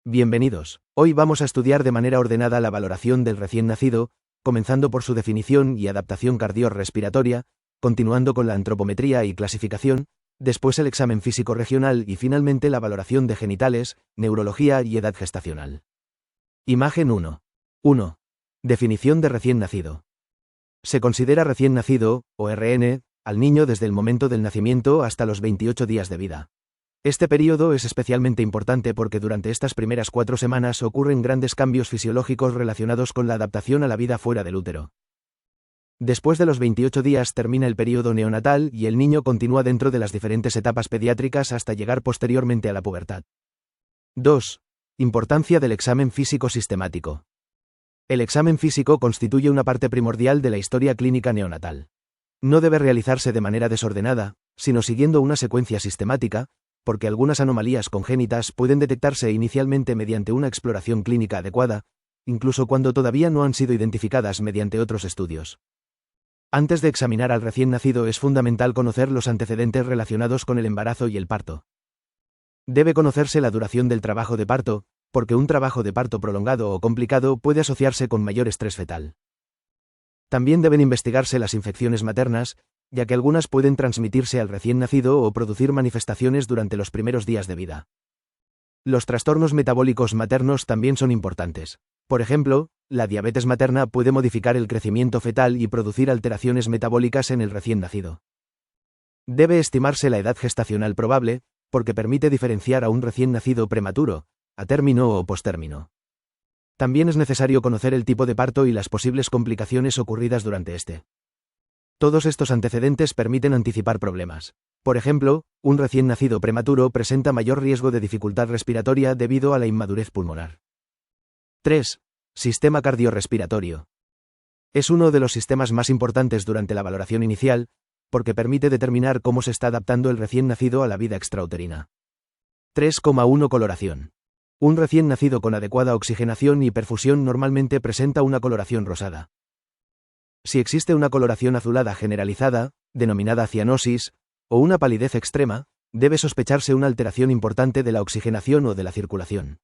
Bienvenidos. Hoy vamos a estudiar de manera ordenada la valoración del recién nacido, comenzando por su definición y adaptación cardiorrespiratoria, continuando con la antropometría y clasificación, después el examen físico regional y finalmente la valoración de genitales, neurología y edad gestacional. Imagen 1. 1. Definición de recién nacido. Se considera recién nacido, o RN, al niño desde el momento del nacimiento hasta los 28 días de vida. Este periodo es especialmente importante porque durante estas primeras 4 semanas ocurren grandes cambios fisiológicos relacionados con la adaptación a la vida fuera del útero. Después de los 28 días termina el periodo neonatal y el niño continúa dentro de las diferentes etapas pediátricas hasta llegar posteriormente a la pubertad. 2. Importancia del examen físico sistemático. El examen físico constituye una parte primordial de la historia clínica neonatal. No debe realizarse de manera desordenada, sino siguiendo una secuencia sistemática, porque algunas anomalías congénitas pueden detectarse inicialmente mediante una exploración clínica adecuada, incluso cuando todavía no han sido identificadas mediante otros estudios. Antes de examinar al recién nacido es fundamental conocer los antecedentes relacionados con el embarazo y el parto. Debe conocerse la duración del trabajo de parto, porque un trabajo de parto prolongado o complicado puede asociarse con mayor estrés fetal. También deben investigarse las infecciones maternas, ya que algunas pueden transmitirse al recién nacido o producir manifestaciones durante los primeros días de vida. Los trastornos metabólicos maternos también son importantes. Por ejemplo, la diabetes materna puede modificar el crecimiento fetal y producir alteraciones metabólicas en el recién nacido. Debe estimarse la edad gestacional probable, porque permite diferenciar a un recién nacido prematuro, a término o postérmino. También es necesario conocer el tipo de parto y las posibles complicaciones ocurridas durante este. Todos estos antecedentes permiten anticipar problemas. Por ejemplo, un recién nacido prematuro presenta mayor riesgo de dificultad respiratoria debido a la inmadurez pulmonar. 3. Sistema cardiorrespiratorio. Es uno de los sistemas más importantes durante la valoración inicial, porque permite determinar cómo se está adaptando el recién nacido a la vida extrauterina. 3,1 Coloración. Un recién nacido con adecuada oxigenación y perfusión normalmente presenta una coloración rosada. Si existe una coloración azulada generalizada, denominada cianosis, o una palidez extrema, debe sospecharse una alteración importante de la oxigenación o de la circulación.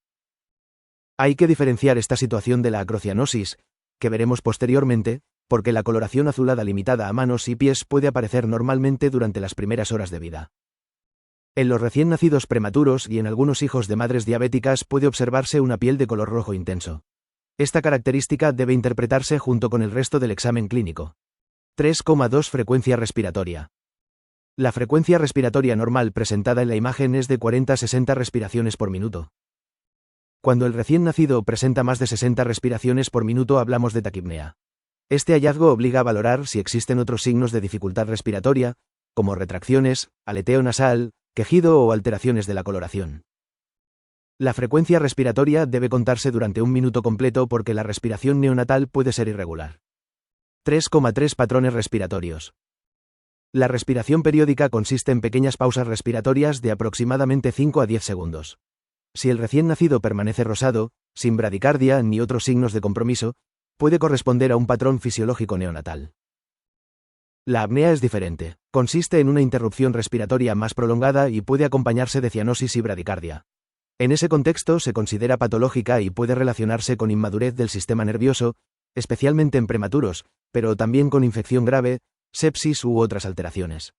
Hay que diferenciar esta situación de la acrocianosis, que veremos posteriormente, porque la coloración azulada limitada a manos y pies puede aparecer normalmente durante las primeras horas de vida. En los recién nacidos prematuros y en algunos hijos de madres diabéticas puede observarse una piel de color rojo intenso. Esta característica debe interpretarse junto con el resto del examen clínico. 3,2 Frecuencia respiratoria. La frecuencia respiratoria normal presentada en la imagen es de 40 a 60 respiraciones por minuto. Cuando el recién nacido presenta más de 60 respiraciones por minuto hablamos de taquipnea. Este hallazgo obliga a valorar si existen otros signos de dificultad respiratoria, como retracciones, aleteo nasal, quejido o alteraciones de la coloración. La frecuencia respiratoria debe contarse durante un minuto completo porque la respiración neonatal puede ser irregular. 3,3 Patrones respiratorios. La respiración periódica consiste en pequeñas pausas respiratorias de aproximadamente 5 a 10 segundos. Si el recién nacido permanece rosado, sin bradicardia ni otros signos de compromiso, puede corresponder a un patrón fisiológico neonatal. La apnea es diferente. Consiste en una interrupción respiratoria más prolongada y puede acompañarse de cianosis y bradicardia. En ese contexto se considera patológica y puede relacionarse con inmadurez del sistema nervioso, especialmente en prematuros, pero también con infección grave, sepsis u otras alteraciones.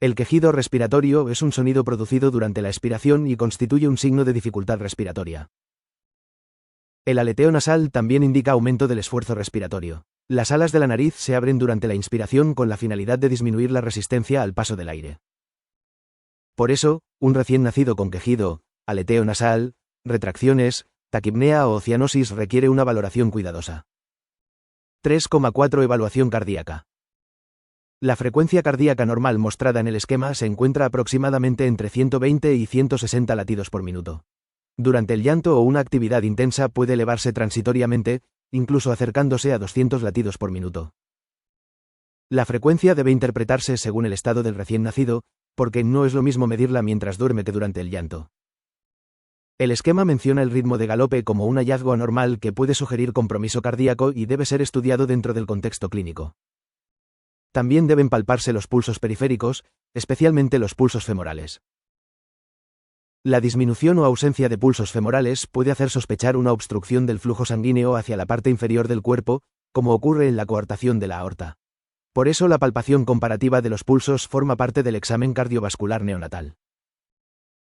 El quejido respiratorio es un sonido producido durante la expiración y constituye un signo de dificultad respiratoria. El aleteo nasal también indica aumento del esfuerzo respiratorio. Las alas de la nariz se abren durante la inspiración con la finalidad de disminuir la resistencia al paso del aire. Por eso, un recién nacido con quejido, aleteo nasal, retracciones, taquipnea o cianosis requiere una valoración cuidadosa. 3,4 Evaluación cardíaca. La frecuencia cardíaca normal mostrada en el esquema se encuentra aproximadamente entre 120 y 160 latidos por minuto. Durante el llanto o una actividad intensa puede elevarse transitoriamente, incluso acercándose a 200 latidos por minuto. La frecuencia debe interpretarse según el estado del recién nacido, porque no es lo mismo medirla mientras duerme que durante el llanto. El esquema menciona el ritmo de galope como un hallazgo anormal que puede sugerir compromiso cardíaco y debe ser estudiado dentro del contexto clínico. También deben palparse los pulsos periféricos, especialmente los pulsos femorales. La disminución o ausencia de pulsos femorales puede hacer sospechar una obstrucción del flujo sanguíneo hacia la parte inferior del cuerpo, como ocurre en la coartación de la aorta. Por eso la palpación comparativa de los pulsos forma parte del examen cardiovascular neonatal.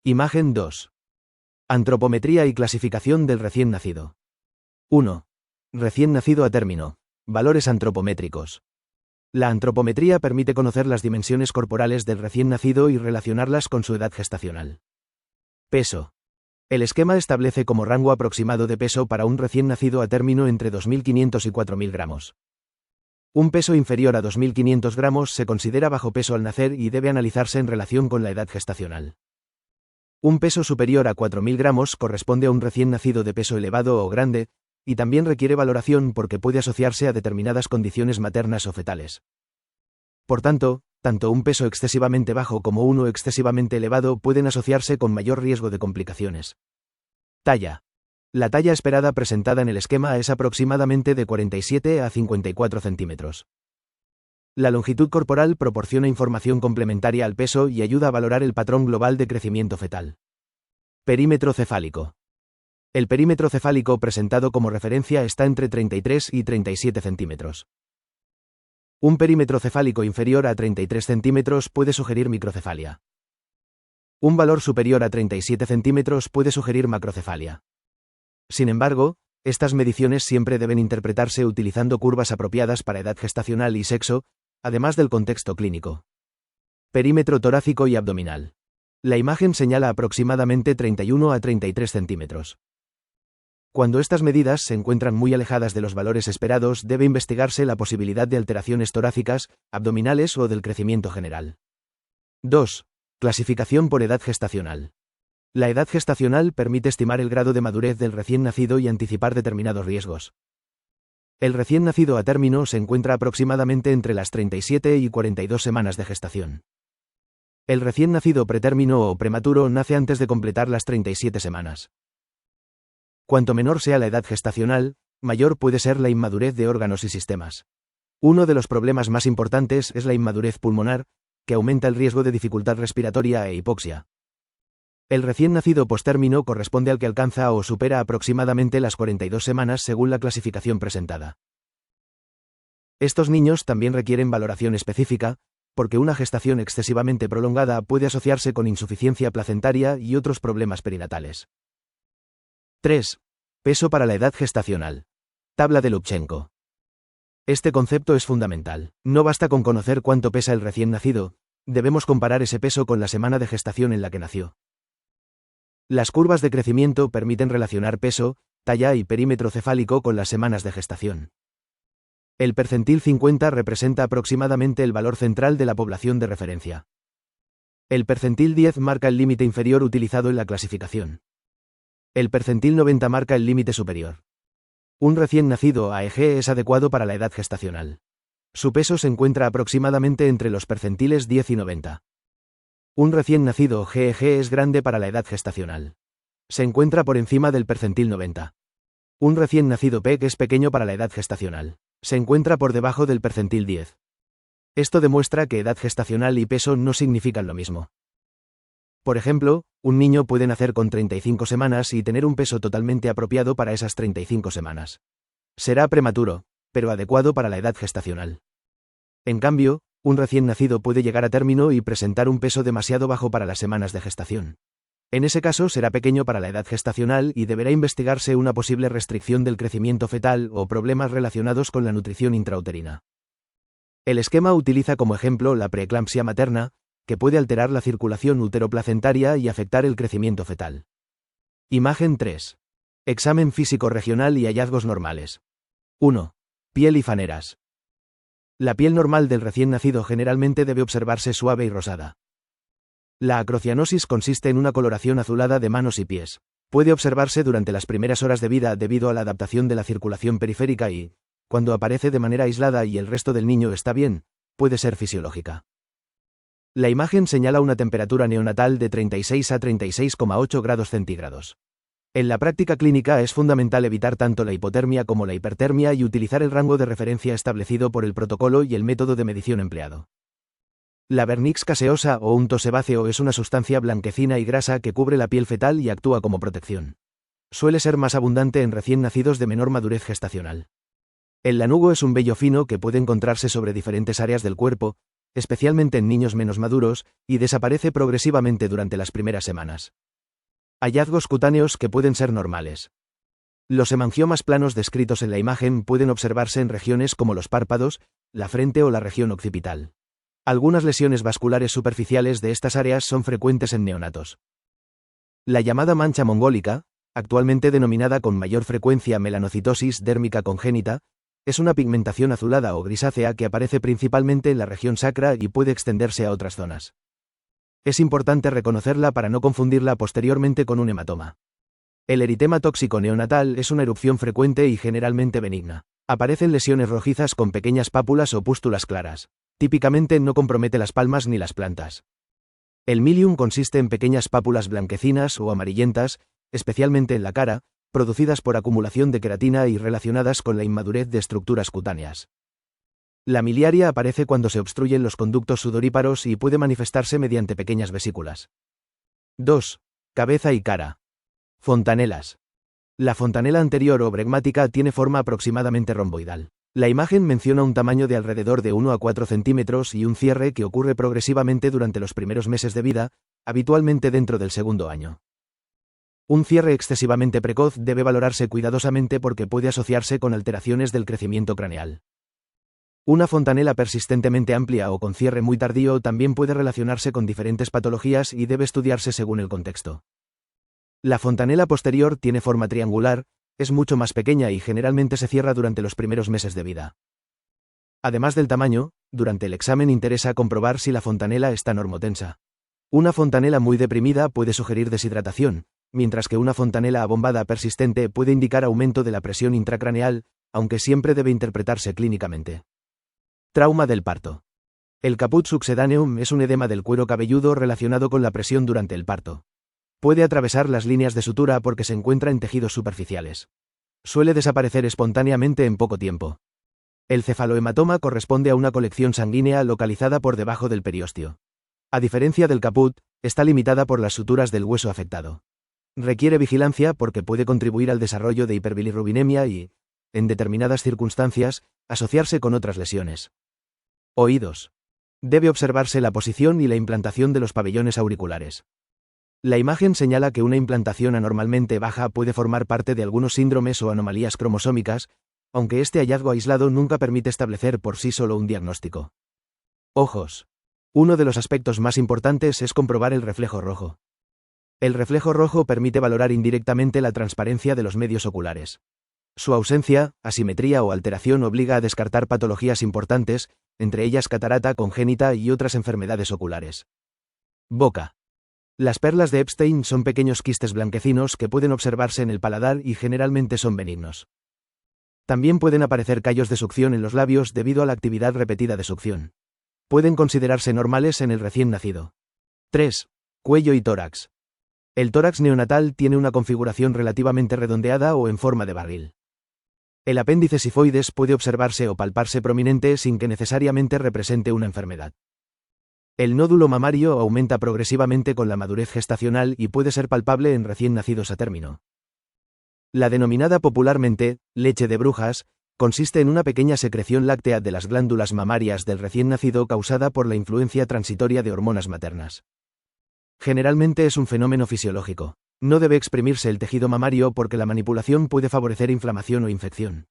Imagen 2. Antropometría y clasificación del recién nacido. 1. Recién nacido a término. Valores antropométricos. La antropometría permite conocer las dimensiones corporales del recién nacido y relacionarlas con su edad gestacional. Peso. El esquema establece como rango aproximado de peso para un recién nacido a término entre 2.500 y 4.000 gramos. Un peso inferior a 2.500 gramos se considera bajo peso al nacer y debe analizarse en relación con la edad gestacional. Un peso superior a 4.000 gramos corresponde a un recién nacido de peso elevado o grande, y también requiere valoración porque puede asociarse a determinadas condiciones maternas o fetales. Por tanto un peso excesivamente bajo como uno excesivamente elevado pueden asociarse con mayor riesgo de complicaciones. Talla. La talla esperada presentada en el esquema es aproximadamente de 47 a 54 centímetros. La longitud corporal proporciona información complementaria al peso y ayuda a valorar el patrón global de crecimiento fetal. Perímetro cefálico. El perímetro cefálico presentado como referencia está entre 33 y 37 centímetros. Un perímetro cefálico inferior a 33 centímetros puede sugerir microcefalia. Un valor superior a 37 centímetros puede sugerir macrocefalia. Sin embargo, estas mediciones siempre deben interpretarse utilizando curvas apropiadas para edad gestacional y sexo, además del contexto clínico. Perímetro torácico y abdominal. La imagen señala aproximadamente 31 a 33 centímetros. Cuando estas medidas se encuentran muy alejadas de los valores esperados, debe investigarse la posibilidad de alteraciones torácicas, abdominales o del crecimiento general. 2. Clasificación por edad gestacional. La edad gestacional permite estimar el grado de madurez del recién nacido y anticipar determinados riesgos. El recién nacido a término se encuentra aproximadamente entre las 37 y 42 semanas de gestación. El recién nacido pretérmino o prematuro nace antes de completar las 37 semanas. Cuanto menor sea la edad gestacional, mayor puede ser la inmadurez de órganos y sistemas. Uno de los problemas más importantes es la inmadurez pulmonar, que aumenta el riesgo de dificultad respiratoria e hipoxia. El recién nacido postérmino corresponde al que alcanza o supera aproximadamente las 42 semanas según la clasificación presentada. Estos niños también requieren valoración específica, porque una gestación excesivamente prolongada puede asociarse con insuficiencia placentaria y otros problemas perinatales. 3. Peso para la edad gestacional. Tabla de Lubchenco. Este concepto es fundamental. No basta con conocer cuánto pesa el recién nacido, debemos comparar ese peso con la semana de gestación en la que nació. Las curvas de crecimiento permiten relacionar peso, talla y perímetro cefálico con las semanas de gestación. El percentil 50 representa aproximadamente el valor central de la población de referencia. El percentil 10 marca el límite inferior utilizado en la clasificación. El percentil 90 marca el límite superior. Un recién nacido AEG es adecuado para la edad gestacional. Su peso se encuentra aproximadamente entre los percentiles 10 y 90. Un recién nacido GEG es grande para la edad gestacional. Se encuentra por encima del percentil 90. Un recién nacido PEG es pequeño para la edad gestacional. Se encuentra por debajo del percentil 10. Esto demuestra que edad gestacional y peso no significan lo mismo. Por ejemplo, un niño puede nacer con 35 semanas y tener un peso totalmente apropiado para esas 35 semanas. Será prematuro, pero adecuado para la edad gestacional. En cambio, un recién nacido puede llegar a término y presentar un peso demasiado bajo para las semanas de gestación. En ese caso será pequeño para la edad gestacional y deberá investigarse una posible restricción del crecimiento fetal o problemas relacionados con la nutrición intrauterina. El esquema utiliza como ejemplo la preeclampsia materna, que puede alterar la circulación uteroplacentaria y afectar el crecimiento fetal. Imagen 3. Examen físico regional y hallazgos normales. 1. Piel y faneras. La piel normal del recién nacido generalmente debe observarse suave y rosada. La acrocianosis consiste en una coloración azulada de manos y pies. Puede observarse durante las primeras horas de vida debido a la adaptación de la circulación periférica y, cuando aparece de manera aislada y el resto del niño está bien, puede ser fisiológica. La imagen señala una temperatura neonatal de 36 a 36,8 grados centígrados. En la práctica clínica es fundamental evitar tanto la hipotermia como la hipertermia y utilizar el rango de referencia establecido por el protocolo y el método de medición empleado. La vernix caseosa o unto sebáceo es una sustancia blanquecina y grasa que cubre la piel fetal y actúa como protección. Suele ser más abundante en recién nacidos de menor madurez gestacional. El lanugo es un vello fino que puede encontrarse sobre diferentes áreas del cuerpo, especialmente en niños menos maduros, y desaparece progresivamente durante las primeras semanas. Hallazgos cutáneos que pueden ser normales. Los hemangiomas planos descritos en la imagen pueden observarse en regiones como los párpados, la frente o la región occipital. Algunas lesiones vasculares superficiales de estas áreas son frecuentes en neonatos. La llamada mancha mongólica, actualmente denominada con mayor frecuencia melanocitosis dérmica congénita, es una pigmentación azulada o grisácea que aparece principalmente en la región sacra y puede extenderse a otras zonas. Es importante reconocerla para no confundirla posteriormente con un hematoma. El eritema tóxico neonatal es una erupción frecuente y generalmente benigna. Aparecen lesiones rojizas con pequeñas pápulas o pústulas claras. Típicamente no compromete las palmas ni las plantas. El milium consiste en pequeñas pápulas blanquecinas o amarillentas, especialmente en la cara, producidas por acumulación de queratina y relacionadas con la inmadurez de estructuras cutáneas. La miliaria aparece cuando se obstruyen los conductos sudoríparos y puede manifestarse mediante pequeñas vesículas. 2. Cabeza y cara. Fontanelas. La fontanela anterior o bregmática tiene forma aproximadamente romboidal. La imagen menciona un tamaño de alrededor de 1 a 4 centímetros y un cierre que ocurre progresivamente durante los primeros meses de vida, habitualmente dentro del segundo año. Un cierre excesivamente precoz debe valorarse cuidadosamente porque puede asociarse con alteraciones del crecimiento craneal. Una fontanela persistentemente amplia o con cierre muy tardío también puede relacionarse con diferentes patologías y debe estudiarse según el contexto. La fontanela posterior tiene forma triangular, es mucho más pequeña y generalmente se cierra durante los primeros meses de vida. Además del tamaño, durante el examen interesa comprobar si la fontanela está normotensa. Una fontanela muy deprimida puede sugerir deshidratación, mientras que una fontanela abombada persistente puede indicar aumento de la presión intracraneal, aunque siempre debe interpretarse clínicamente. Trauma del parto. El caput succedaneum es un edema del cuero cabelludo relacionado con la presión durante el parto. Puede atravesar las líneas de sutura porque se encuentra en tejidos superficiales. Suele desaparecer espontáneamente en poco tiempo. El cefalohematoma corresponde a una colección sanguínea localizada por debajo del periósteo. A diferencia del caput, está limitada por las suturas del hueso afectado. Requiere vigilancia porque puede contribuir al desarrollo de hiperbilirrubinemia y, en determinadas circunstancias, asociarse con otras lesiones. Oídos. Debe observarse la posición y la implantación de los pabellones auriculares. La imagen señala que una implantación anormalmente baja puede formar parte de algunos síndromes o anomalías cromosómicas, aunque este hallazgo aislado nunca permite establecer por sí solo un diagnóstico. Ojos. Uno de los aspectos más importantes es comprobar el reflejo rojo. El reflejo rojo permite valorar indirectamente la transparencia de los medios oculares. Su ausencia, asimetría o alteración obliga a descartar patologías importantes, entre ellas catarata congénita y otras enfermedades oculares. Boca. Las perlas de Epstein son pequeños quistes blanquecinos que pueden observarse en el paladar y generalmente son benignos. También pueden aparecer callos de succión en los labios debido a la actividad repetida de succión. Pueden considerarse normales en el recién nacido. 3. Cuello y tórax. El tórax neonatal tiene una configuración relativamente redondeada o en forma de barril. El apéndice sifoides puede observarse o palparse prominente sin que necesariamente represente una enfermedad. El nódulo mamario aumenta progresivamente con la madurez gestacional y puede ser palpable en recién nacidos a término. La denominada popularmente leche de brujas consiste en una pequeña secreción láctea de las glándulas mamarias del recién nacido causada por la influencia transitoria de hormonas maternas. Generalmente es un fenómeno fisiológico. No debe exprimirse el tejido mamario porque la manipulación puede favorecer inflamación o infección.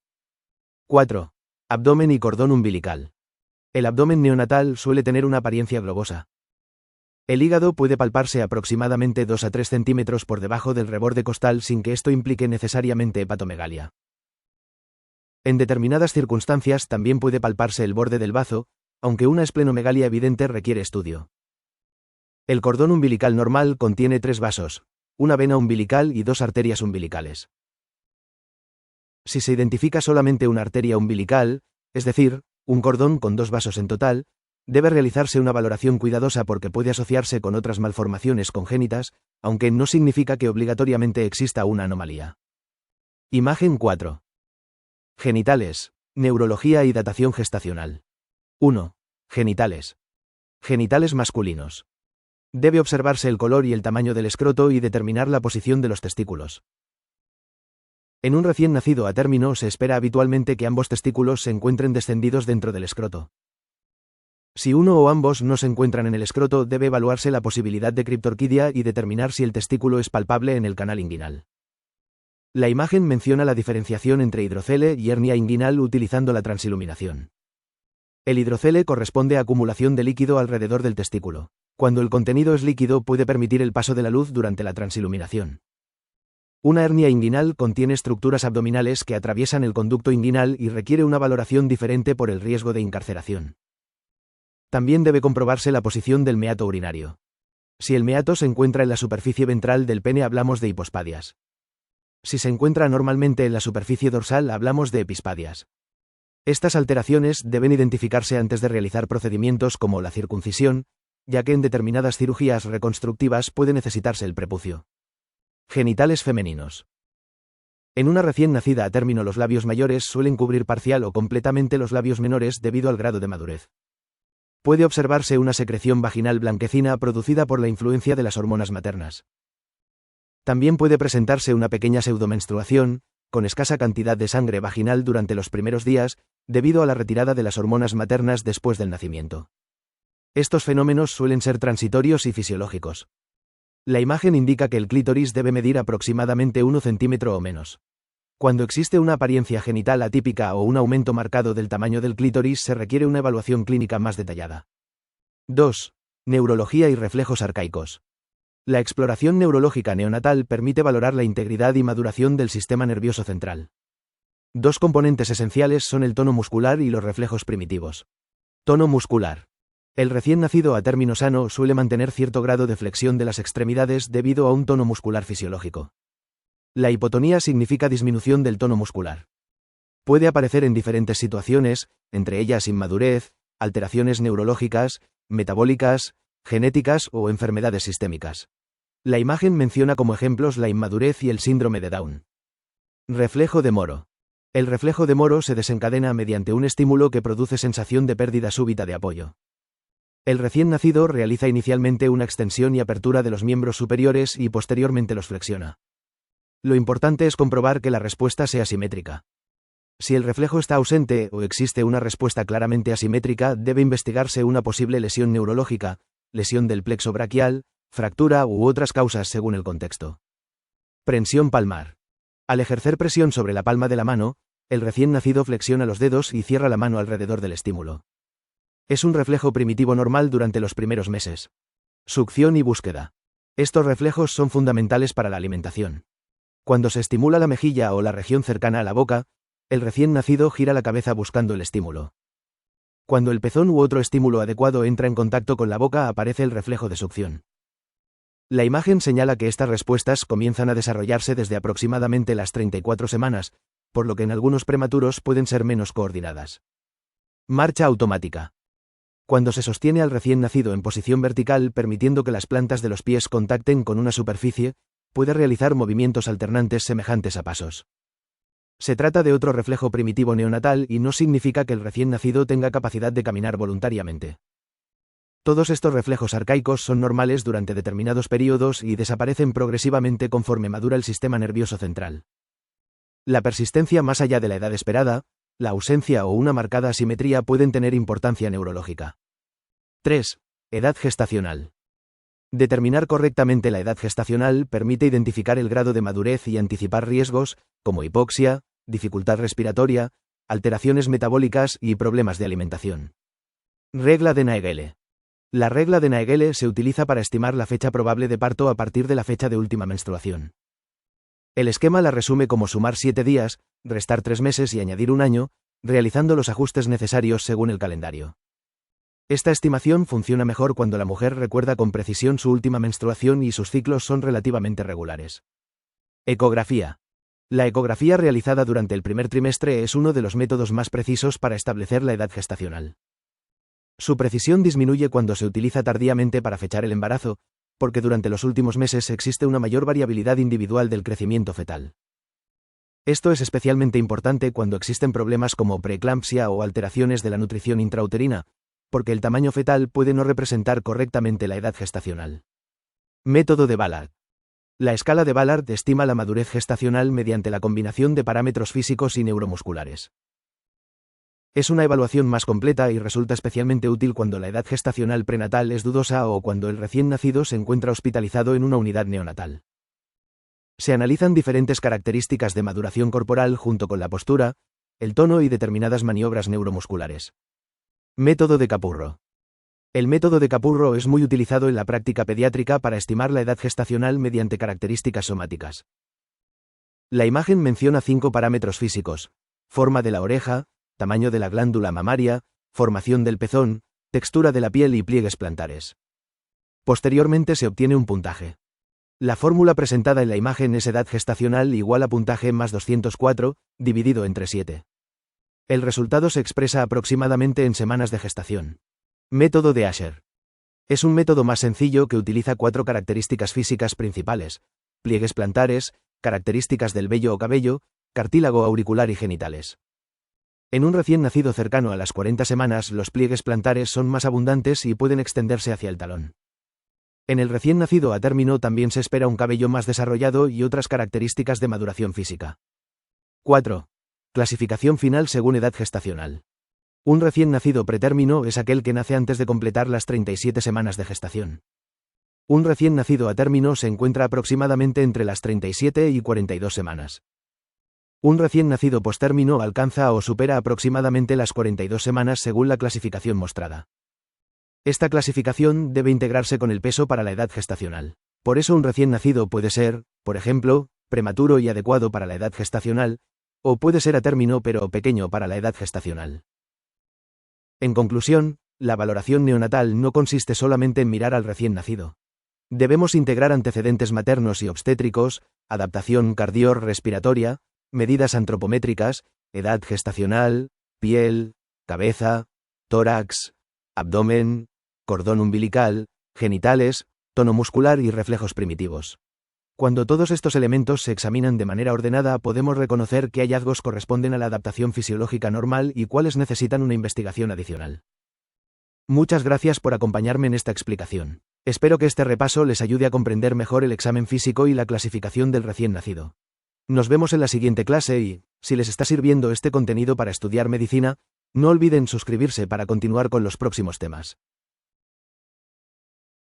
4. Abdomen y cordón umbilical. El abdomen neonatal suele tener una apariencia globosa. El hígado puede palparse aproximadamente 2 a 3 centímetros por debajo del reborde costal sin que esto implique necesariamente hepatomegalia. En determinadas circunstancias también puede palparse el borde del bazo, aunque una esplenomegalia evidente requiere estudio. El cordón umbilical normal contiene 3 vasos, una vena umbilical y 2 arterias umbilicales. Si se identifica solamente una arteria umbilical, es decir, un cordón con 2 vasos en total, debe realizarse una valoración cuidadosa porque puede asociarse con otras malformaciones congénitas, aunque no significa que obligatoriamente exista una anomalía. Imagen 4. Genitales, neurología y datación gestacional. 1. Genitales. Genitales masculinos. Debe observarse el color y el tamaño del escroto y determinar la posición de los testículos. En un recién nacido a término se espera habitualmente que ambos testículos se encuentren descendidos dentro del escroto. Si uno o ambos no se encuentran en el escroto, debe evaluarse la posibilidad de criptorquidia y determinar si el testículo es palpable en el canal inguinal. La imagen menciona la diferenciación entre hidrocele y hernia inguinal utilizando la transiluminación. El hidrocele corresponde a acumulación de líquido alrededor del testículo. Cuando el contenido es líquido, puede permitir el paso de la luz durante la transiluminación. Una hernia inguinal contiene estructuras abdominales que atraviesan el conducto inguinal y requiere una valoración diferente por el riesgo de incarceración. También debe comprobarse la posición del meato urinario. Si el meato se encuentra en la superficie ventral del pene, hablamos de hipospadias. Si se encuentra normalmente en la superficie dorsal, hablamos de epispadias. Estas alteraciones deben identificarse antes de realizar procedimientos como la circuncisión, ya que en determinadas cirugías reconstructivas puede necesitarse el prepucio. Genitales femeninos. En una recién nacida a término, los labios mayores suelen cubrir parcial o completamente los labios menores debido al grado de madurez. Puede observarse una secreción vaginal blanquecina producida por la influencia de las hormonas maternas. También puede presentarse una pequeña pseudomenstruación, con escasa cantidad de sangre vaginal durante los primeros días, debido a la retirada de las hormonas maternas después del nacimiento. Estos fenómenos suelen ser transitorios y fisiológicos. La imagen indica que el clítoris debe medir aproximadamente 1 centímetro o menos. Cuando existe una apariencia genital atípica o un aumento marcado del tamaño del clítoris, se requiere una evaluación clínica más detallada. 2. Neurología y reflejos arcaicos. La exploración neurológica neonatal permite valorar la integridad y maduración del sistema nervioso central. Dos componentes esenciales son el tono muscular y los reflejos primitivos. Tono muscular. El recién nacido a término sano suele mantener cierto grado de flexión de las extremidades debido a un tono muscular fisiológico. La hipotonía significa disminución del tono muscular. Puede aparecer en diferentes situaciones, entre ellas inmadurez, alteraciones neurológicas, metabólicas, genéticas o enfermedades sistémicas. La imagen menciona como ejemplos la inmadurez y el síndrome de Down. Reflejo de Moro. El reflejo de Moro se desencadena mediante un estímulo que produce sensación de pérdida súbita de apoyo. El recién nacido realiza inicialmente una extensión y apertura de los miembros superiores y posteriormente los flexiona. Lo importante es comprobar que la respuesta sea simétrica. Si el reflejo está ausente o existe una respuesta claramente asimétrica, debe investigarse una posible lesión neurológica, lesión del plexo braquial, fractura u otras causas según el contexto. Prensión palmar. Al ejercer presión sobre la palma de la mano, el recién nacido flexiona los dedos y cierra la mano alrededor del estímulo. Es un reflejo primitivo normal durante los primeros meses. Succión y búsqueda. Estos reflejos son fundamentales para la alimentación. Cuando se estimula la mejilla o la región cercana a la boca, el recién nacido gira la cabeza buscando el estímulo. Cuando el pezón u otro estímulo adecuado entra en contacto con la boca, aparece el reflejo de succión. La imagen señala que estas respuestas comienzan a desarrollarse desde aproximadamente las 34 semanas, por lo que en algunos prematuros pueden ser menos coordinadas. Marcha automática. Cuando se sostiene al recién nacido en posición vertical permitiendo que las plantas de los pies contacten con una superficie, puede realizar movimientos alternantes semejantes a pasos. Se trata de otro reflejo primitivo neonatal y no significa que el recién nacido tenga capacidad de caminar voluntariamente. Todos estos reflejos arcaicos son normales durante determinados periodos y desaparecen progresivamente conforme madura el sistema nervioso central. La persistencia más allá de la edad esperada, la ausencia o una marcada asimetría pueden tener importancia neurológica. 3. Edad gestacional. Determinar correctamente la edad gestacional permite identificar el grado de madurez y anticipar riesgos, como hipoxia, dificultad respiratoria, alteraciones metabólicas y problemas de alimentación. Regla de Naegele. La regla de Naegele se utiliza para estimar la fecha probable de parto a partir de la fecha de última menstruación. El esquema la resume como sumar 7 días, restar 3 meses y añadir un año, realizando los ajustes necesarios según el calendario. Esta estimación funciona mejor cuando la mujer recuerda con precisión su última menstruación y sus ciclos son relativamente regulares. Ecografía. La ecografía realizada durante el primer trimestre es uno de los métodos más precisos para establecer la edad gestacional. Su precisión disminuye cuando se utiliza tardíamente para fechar el embarazo, porque durante los últimos meses existe una mayor variabilidad individual del crecimiento fetal. Esto es especialmente importante cuando existen problemas como preeclampsia o alteraciones de la nutrición intrauterina, porque el tamaño fetal puede no representar correctamente la edad gestacional. Método de Ballard. La escala de Ballard estima la madurez gestacional mediante la combinación de parámetros físicos y neuromusculares. Es una evaluación más completa y resulta especialmente útil cuando la edad gestacional prenatal es dudosa o cuando el recién nacido se encuentra hospitalizado en una unidad neonatal. Se analizan diferentes características de maduración corporal junto con la postura, el tono y determinadas maniobras neuromusculares. Método de Capurro. El método de Capurro es muy utilizado en la práctica pediátrica para estimar la edad gestacional mediante características somáticas. La imagen menciona 5 parámetros físicos: forma de la oreja, tamaño de la glándula mamaria, formación del pezón, textura de la piel y pliegues plantares. Posteriormente se obtiene un puntaje. La fórmula presentada en la imagen es edad gestacional igual a puntaje más 204, dividido entre 7. El resultado se expresa aproximadamente en semanas de gestación. Método de Asher. Es un método más sencillo que utiliza 4 características físicas principales: pliegues plantares, características del vello o cabello, cartílago auricular y genitales. En un recién nacido cercano a las 40 semanas, los pliegues plantares son más abundantes y pueden extenderse hacia el talón. En el recién nacido a término también se espera un cabello más desarrollado y otras características de maduración física. 4. Clasificación final según edad gestacional. Un recién nacido pretérmino es aquel que nace antes de completar las 37 semanas de gestación. Un recién nacido a término se encuentra aproximadamente entre las 37 y 42 semanas. Un recién nacido postérmino alcanza o supera aproximadamente las 42 semanas según la clasificación mostrada. Esta clasificación debe integrarse con el peso para la edad gestacional. Por eso un recién nacido puede ser, por ejemplo, prematuro y adecuado para la edad gestacional, o puede ser a término pero pequeño para la edad gestacional. En conclusión, la valoración neonatal no consiste solamente en mirar al recién nacido. Debemos integrar antecedentes maternos y obstétricos, adaptación cardiorrespiratoria, medidas antropométricas, edad gestacional, piel, cabeza, tórax, abdomen, cordón umbilical, genitales, tono muscular y reflejos primitivos. Cuando todos estos elementos se examinan de manera ordenada, podemos reconocer qué hallazgos corresponden a la adaptación fisiológica normal y cuáles necesitan una investigación adicional. Muchas gracias por acompañarme en esta explicación. Espero que este repaso les ayude a comprender mejor el examen físico y la clasificación del recién nacido. Nos vemos en la siguiente clase y, si les está sirviendo este contenido para estudiar medicina, no olviden suscribirse para continuar con los próximos temas.